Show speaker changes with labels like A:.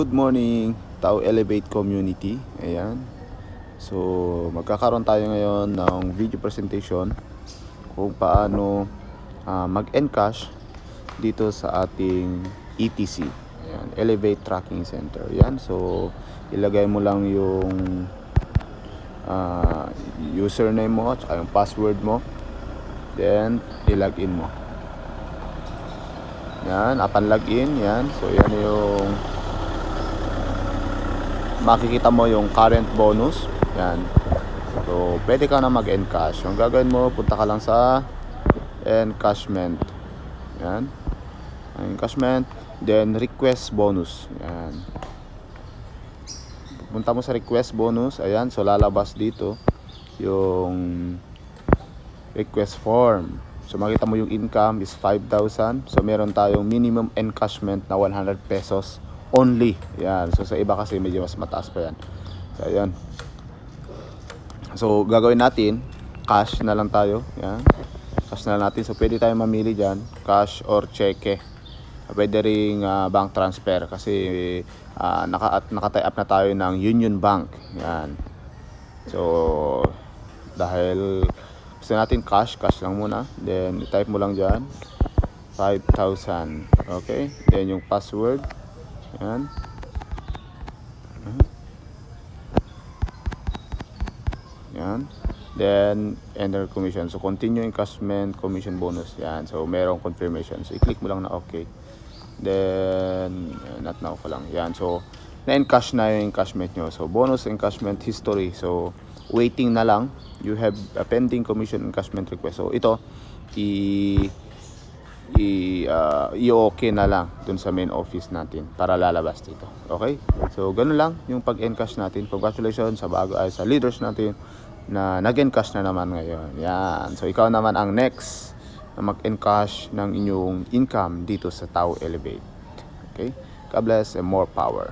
A: Good morning, Tao Elevate Community. Ayan. So, magkakaroon tayo ngayon ng video presentation kung paano mag-encash dito sa ating ETC. Ayan, Elevate Tracking Center. Ayan. So, ilagay mo lang yung username mo at yung password mo. Then, ilagin mo. Yan, upon login, yan. So, yan yung makikita mo yung current bonus. Yan. So, pwede ka na mag-encash. Yung gagawin mo, punta ka lang sa encashment. Yan. Encashment. Then, request bonus. Yan. Punta mo sa request bonus. Ayan. So, lalabas dito yung request form. So, makita mo yung income is 5,000. So, meron tayong minimum encashment na 100 pesos only. Yan. So, sa iba kasi medyo mas mataas pa yan. So, ayan. So, gagawin natin, cash na lang tayo. Yan. Cash na lang natin. So, pwede tayong mamili dyan. Cash or cheque. Pwede ring bank transfer. Kasi naka-tie up na tayo ng Union Bank. Yan. So, dahil gusto natin cash lang muna. Then, type mo lang dyan 5,000. Okay. Then, yung password. Yan. Yan. Then, enter commission. So, continue encashment, commission bonus. Yan. So, merong confirmation. So, i-click mo lang na okay. Then, not now ko lang. Yan. So, na-encash na yung encashment nyo. So, bonus encashment history. So, waiting na lang. You have a pending commission encashment request. So, ito, i-okay na lang dun sa main office natin para lalabas dito. Okay? So, ganun lang yung pag-encash natin. Congratulations sa leaders natin na nag-encash na naman ngayon. Yan. So, ikaw naman ang next na mag-encash ng inyong income dito sa Tao Elevate. Okay? God bless and more power.